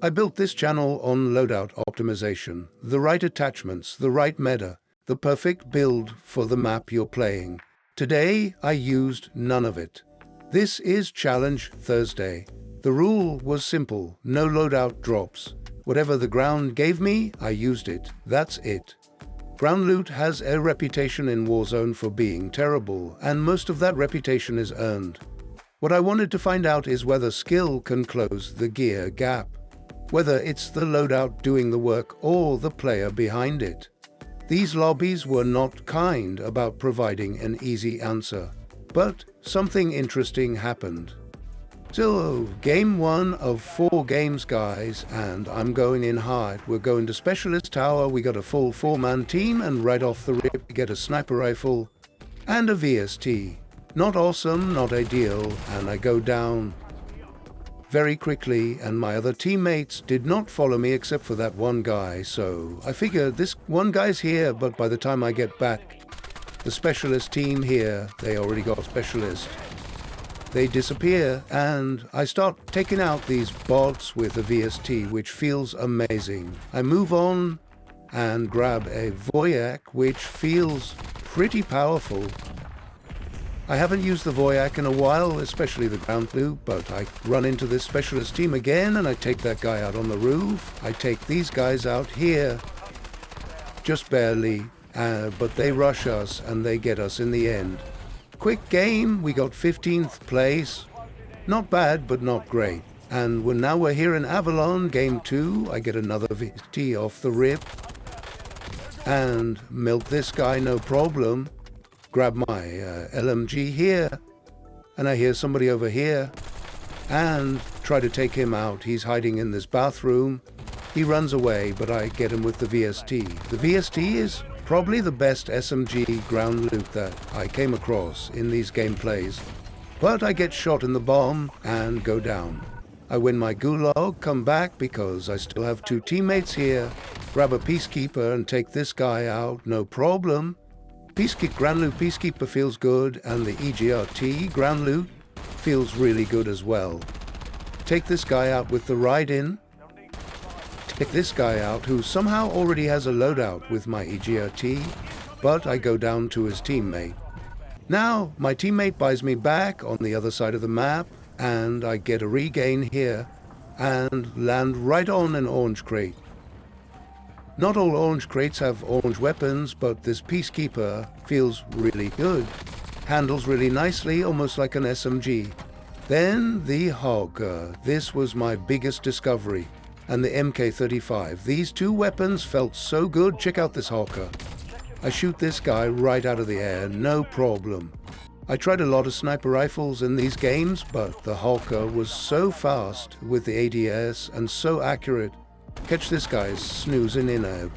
I built this channel on loadout optimization, the right attachments, the right meta, the perfect build for the map you're playing. Today, I used none of it. This is Challenge Thursday. The rule was simple, no loadout drops. Whatever the ground gave me, I used it. That's it. Ground loot has a reputation in Warzone for being terrible, and most of that reputation is earned. What I wanted to find out is whether skill can close the gear gap. Whether it's the loadout doing the work or the player behind it. These lobbies were not kind about providing an easy answer, but something interesting happened. So, game 1 of 4 games, guys, and I'm going in hard. We're going to Specialist Tower, we got a full 4-man team, and right off the rip we get a sniper rifle and a VST. Not awesome, not ideal, and I go down very quickly, and my other teammates did not follow me except for that one guy, so I figured this one guy's here, but by the time I get back, the Specialist team here, they already got Specialist. They disappear, and I start taking out these bots with a VST, which feels amazing. I move on and grab a Voyak, which feels pretty powerful. I haven't used the Voyak in a while, especially the ground loot, but I run into this Specialist team again, and I take that guy out on the roof. I take these guys out here, just barely, but they rush us, and they get us in the end. Quick game, we got 15th place. Not bad, but not great. And now we're here in Avalon, game 2. I get another VT off the rip. And melt this guy, no problem. Grab my LMG here. And I hear somebody over here. And try to take him out. He's hiding in this bathroom. He runs away, but I get him with the VST. The VST is probably the best SMG ground loot that I came across in these gameplays. But I get shot in the bomb and go down. I win my gulag, come back because I still have 2 teammates here, grab a Peacekeeper and take this guy out, no problem. Ground loot Peacekeeper feels good, and the EGRT ground loot feels really good as well. Take this guy out with the ride-in. Take this guy out who somehow already has a loadout with my EGRT, but I go down to his teammate. Now, my teammate buys me back on the other side of the map, and I get a regain here, and land right on an orange crate. Not all orange crates have orange weapons, but this Peacekeeper feels really good. Handles really nicely, almost like an SMG. Then the Hogger. This was my biggest discovery. And the MK35. These 2 weapons felt so good. Check out this Hawker. I shoot this guy right out of the air, no problem. I tried a lot of sniper rifles in these games, but the Hawker was so fast with the ADS and so accurate. Catch this guy snoozing in a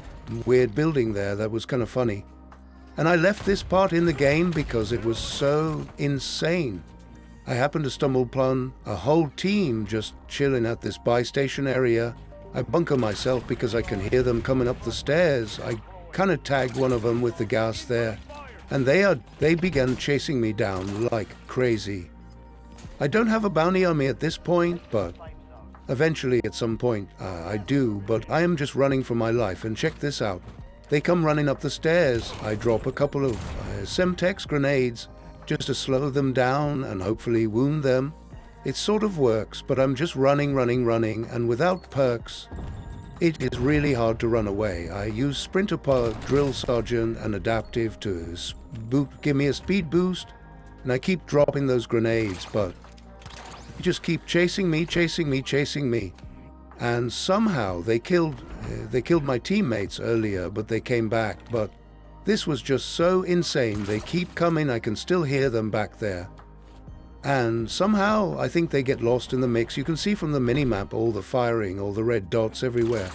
weird building there, that was kind of funny. And I left this part in the game because it was so insane. I happened to stumble upon a whole team just chilling at this buy station area. I bunker myself because I can hear them coming up the stairs. I kind of tagged one of them with the gas there, and they began chasing me down like crazy. I don't have a bounty on me at this point, but eventually at some point I do, but I am just running for my life, and check this out. They come running up the stairs. I drop a couple of Semtex grenades, just to slow them down and hopefully wound them. It sort of works, but I'm just running, and without perks, it is really hard to run away. I use Sprinter Pod, Drill Sergeant, and Adaptive to give me a speed boost, and I keep dropping those grenades, but they just keep chasing me. And somehow they killed my teammates earlier, but they came back, but this was just so insane. They keep coming, I can still hear them back there. And somehow, I think they get lost in the mix. You can see from the minimap all the firing, all the red dots everywhere.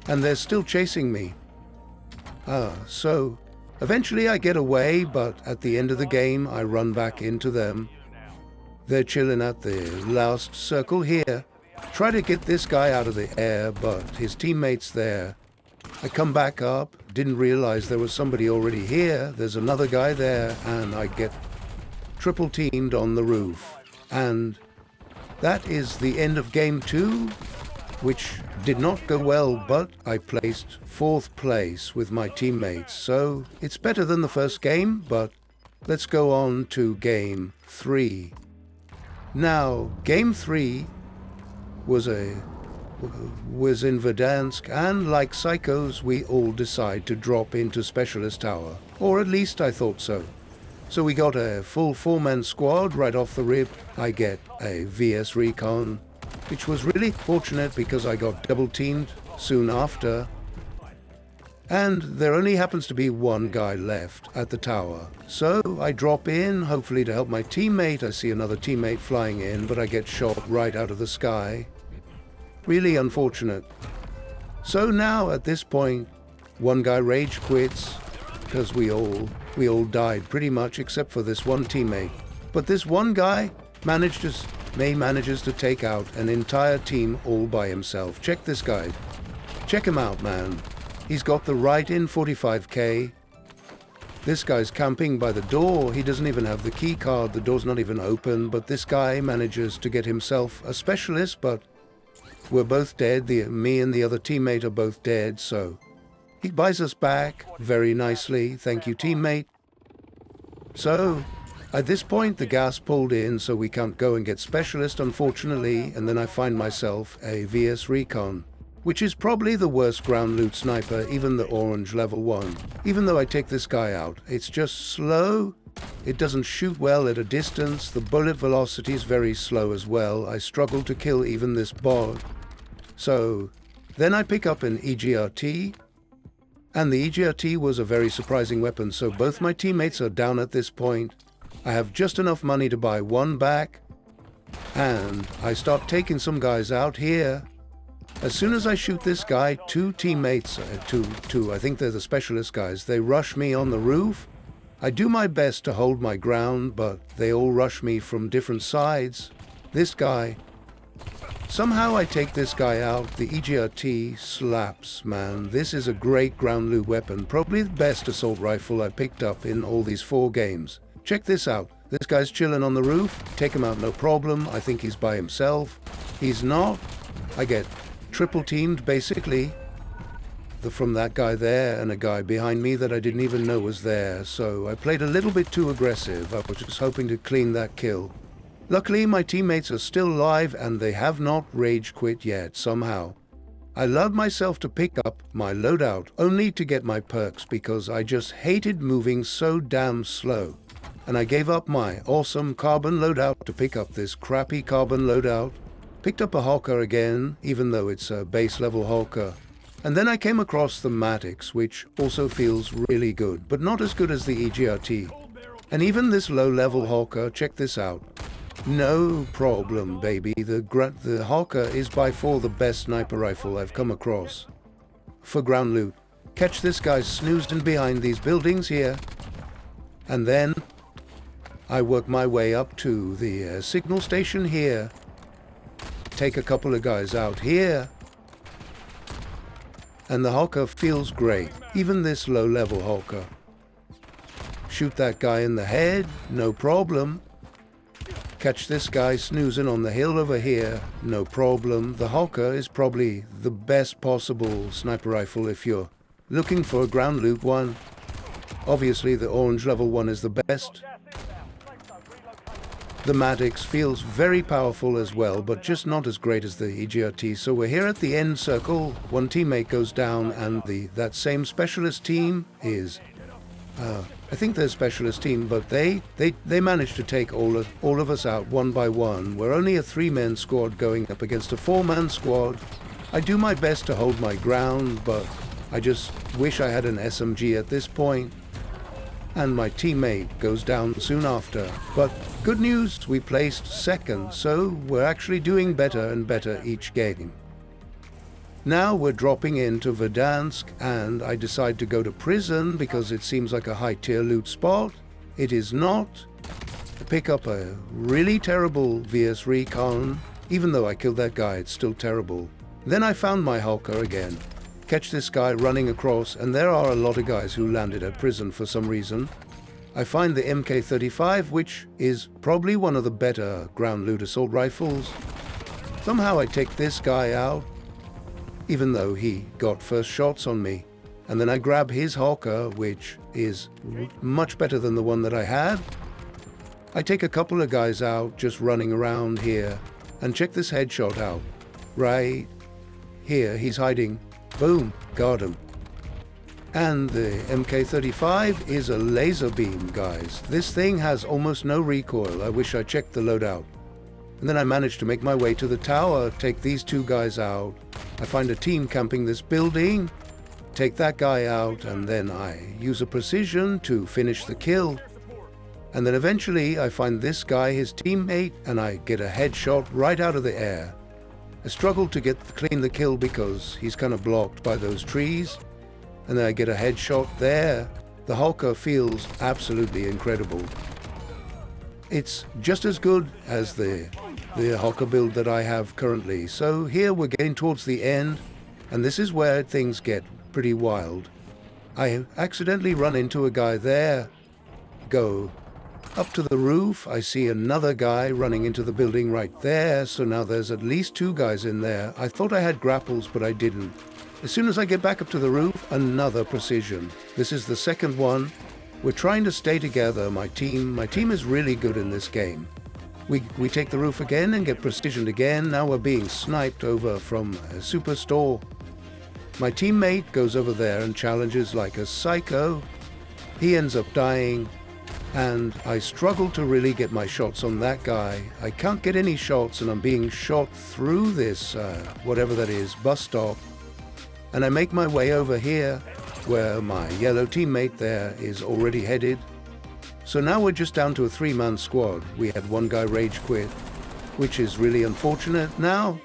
And they're still chasing me. So eventually I get away, but at the end of the game, I run back into them. They're chilling at the last circle here. Try to get this guy out of the air, but his teammate's there. I come back up, didn't realize there was somebody already here. There's another guy there, and I get triple teamed on the roof. And that is the end of game 2. which did not go well, but I placed 4th place with my teammates, so it's better than the first game, but let's go on to Game 3. Now, Game 3 was in Verdansk, and like psychos, we all decide to drop into Specialist Tower. Or at least I thought so. So we got a full 4-man squad right off the rip. I get a VS Recon, which was really fortunate because I got double-teamed soon after. And there only happens to be one guy left at the tower. So I drop in, hopefully to help my teammate. I see another teammate flying in, but I get shot right out of the sky. Really unfortunate. So now at this point, one guy rage quits because we all died pretty much except for this one teammate. But this one guy manages to take out an entire team all by himself. Check this guy. Check him out, man. He's got the right in 45k. This guy's camping by the door. He doesn't even have the key card. The door's not even open, but this guy manages to get himself a specialist, but we're both dead. Me and the other teammate are both dead, so he buys us back very nicely. Thank you, teammate. So at this point, the gas pulled in, so we can't go and get specialist, unfortunately, and then I find myself a VS Recon, which is probably the worst ground loot sniper, even the orange level 1. Even though I take this guy out, it's just slow. It doesn't shoot well at a distance. The bullet velocity is very slow as well. I struggle to kill even this bot. So then I pick up an EGRT, and the EGRT was a very surprising weapon, so both my teammates are down at this point. I have just enough money to buy one back, and I start taking some guys out here. As soon as I shoot this guy, two teammates, I think they're the specialist guys, they rush me on the roof. I do my best to hold my ground, but they all rush me from different sides. This guy, somehow I take this guy out. The EGRT slaps, man. This is a great ground loot weapon, probably the best assault rifle I picked up in all these 4 games. Check this out. This guy's chilling on the roof. Take him out, no problem. I think he's by himself. He's not. I get triple teamed basically from that guy there and a guy behind me that I didn't even know was there, so I played a little bit too aggressive. I was just hoping to clean that kill. Luckily my teammates are still alive and they have not rage quit yet somehow. I allowed myself to pick up my loadout only to get my perks because I just hated moving so damn slow, and I gave up my awesome carbon loadout to pick up this crappy carbon loadout. Picked up a Hawker again, even though it's a base level Hawker. And then I came across the Maddox, which also feels really good, but not as good as the EGRT. And even this low level Hawker, check this out. No problem, baby. The Hawker is by far the best sniper rifle I've come across for ground loot. Catch this guy snoozing behind these buildings here. And then I work my way up to the signal station here. Take a couple of guys out here, and the Hawker feels great, even this low level Hawker. Shoot that guy in the head, no problem. Catch this guy snoozing on the hill over here, no problem. The Hawker is probably the best possible sniper rifle if you're looking for a ground loot one. Obviously the orange level 1 is the best. The Maddox feels very powerful as well, but just not as great as the EGRT. So we're here at the end circle. One teammate goes down, and that same specialist team is, I think they're a specialist team, but they managed to take all of us out one by one. We're only a 3-man squad going up against a 4-man squad. I do my best to hold my ground, but I just wish I had an SMG at this point. And my teammate goes down soon after. But good news, we placed 2nd, so we're actually doing better and better each game. Now we're dropping into Verdansk, and I decide to go to prison because it seems like a high-tier loot spot. It is not. I pick up a really terrible VS Recon. Even though I killed that guy, it's still terrible. Then I found my Hawker again. Catch this guy running across, and there are a lot of guys who landed at prison for some reason. I find the MK35, which is probably one of the better ground loot assault rifles. Somehow I take this guy out. even though he got first shots on me. And then I grab his Hawker, which is much better than the one that I had. I take a couple of guys out just running around here, and check this headshot out. Right here, he's hiding. Boom, got him. And the MK35 is a laser beam, guys. This thing has almost no recoil. I wish I checked the loadout. And then I managed to make my way to the tower, take these two guys out. I find a team camping this building, take that guy out, and then I use a precision to finish the kill. And then eventually I find this guy, his teammate, and I get a headshot right out of the air. I struggle to clean the kill because he's kind of blocked by those trees. And then I get a headshot there. The Hawker feels absolutely incredible. It's just as good as the Hawker build that I have currently. So here we're getting towards the end, and this is where things get pretty wild. I accidentally run into a guy there. Go up to the roof. I see another guy running into the building right there. So now there's at least two guys in there. I thought I had grapples, but I didn't. As soon as I get back up to the roof, another precision. This is the second one. We're trying to stay together, my team. My team is really good in this game. We take the roof again and get precisioned again. Now we're being sniped over from a superstore. My teammate goes over there and challenges like a psycho. He ends up dying, and I struggle to really get my shots on that guy. I can't get any shots, and I'm being shot through this, whatever that is, bus stop. And I make my way over here, where my yellow teammate there is already headed. So now we're just down to a 3-man squad. We had one guy rage quit, which is really unfortunate. Now,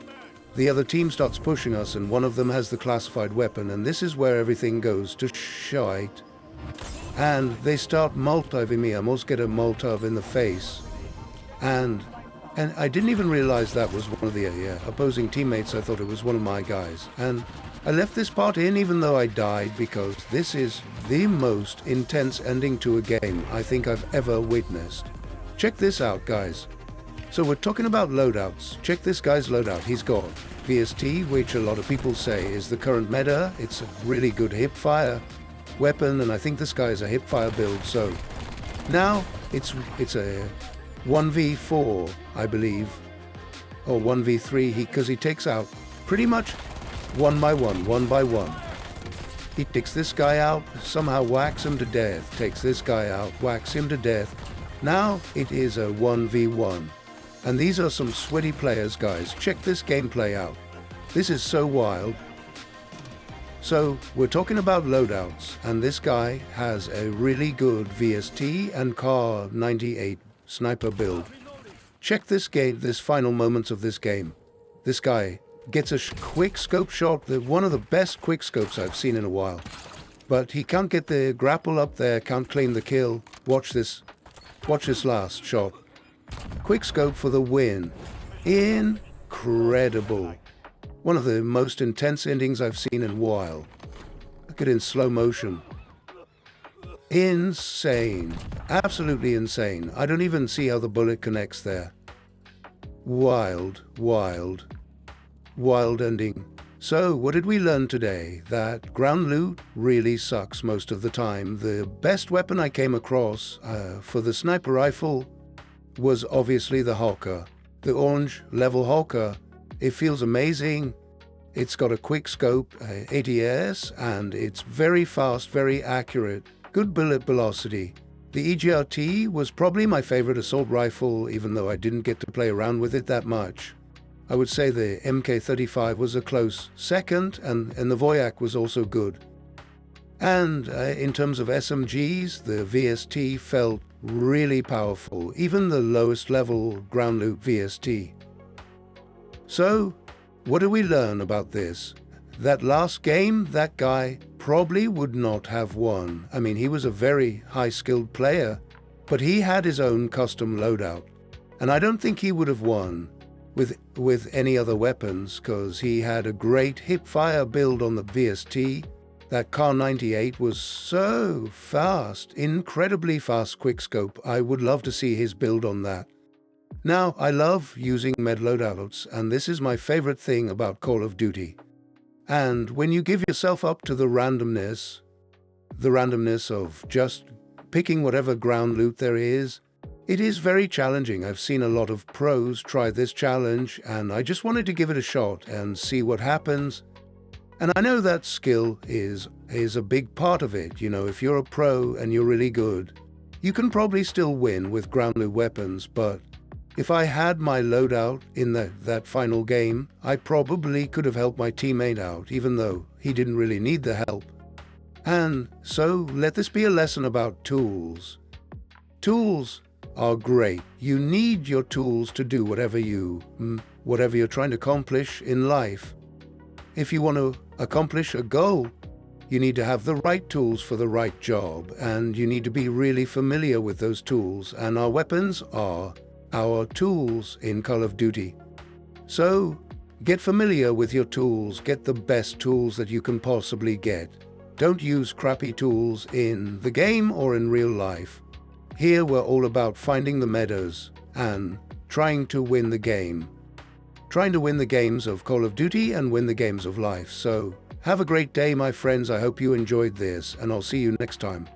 the other team starts pushing us, and one of them has the classified weapon, and this is where everything goes to shite. And they start Molotoving me. I almost get a Molotov in the face. And I didn't even realize that was one of the opposing teammates. I thought it was one of my guys. And I left this part in even though I died, because this is the most intense ending to a game I think I've ever witnessed. Check this out, guys. So we're talking about loadouts. Check this guy's loadout. He's got VST, which a lot of people say is the current meta. It's a really good hipfire weapon, and I think this guy is a hipfire build. So now it's a 1v4, I believe, or 1v3, because he takes out pretty much one by one. He takes this guy out, somehow whacks him to death, takes this guy out, whacks him to death. Now it is a 1v1. And these are some sweaty players, guys. Check this gameplay out. This is so wild. So we're talking about loadouts, and this guy has a really good VST and Car 98 sniper build. Check this final moments of this game. This guy gets a quick scope shot, one of the best quick scopes I've seen in a while. But he can't get the grapple up there, can't claim the kill. Watch this last shot. Quick scope for the win. Incredible. One of the most intense endings I've seen in a while. Look at it in slow motion. Insane. Absolutely insane. I don't even see how the bullet connects there. Wild ending. So, what did we learn today? That ground loot really sucks most of the time. The best weapon I came across for the sniper rifle was obviously the Hawker. The orange level Hawker. It feels amazing. It's got a quick scope, ADS, and it's very fast, very accurate. Good bullet velocity. The EGRT was probably my favorite assault rifle, even though I didn't get to play around with it that much. I would say the MK35 was a close second, and the Voyak was also good. And in terms of SMGs, the VST felt really powerful, even the lowest level ground loot VST. So, what do we learn about this? That last game, that guy probably would not have won. I mean, he was a very high-skilled player, but he had his own custom loadout. And I don't think he would have won with any other weapons, because he had a great hipfire build on the VST. That Car 98 was so fast, incredibly fast quickscope. I would love to see his build on that. Now, I love using med loadouts, and this is my favorite thing about Call of Duty. And when you give yourself up to the randomness of just picking whatever ground loot there is, it is very challenging. I've seen a lot of pros try this challenge, and I just wanted to give it a shot and see what happens. And I know that skill is a big part of it. You know, if you're a pro and you're really good, you can probably still win with ground loot weapons, but if I had my loadout in that final game, I probably could have helped my teammate out, even though he didn't really need the help. And so let this be a lesson about tools. Tools are great. You need your tools to do whatever you're trying to accomplish in life. If you want to accomplish a goal, you need to have the right tools for the right job, and you need to be really familiar with those tools, and our weapons are our tools in Call of Duty. So get familiar with your tools, get the best tools that you can possibly get. Don't use crappy tools in the game or in real life. Here we're all about finding the meadows and trying to win the game. Trying to win the games of Call of Duty and win the games of life. So have a great day, my friends. I hope you enjoyed this, and I'll see you next time.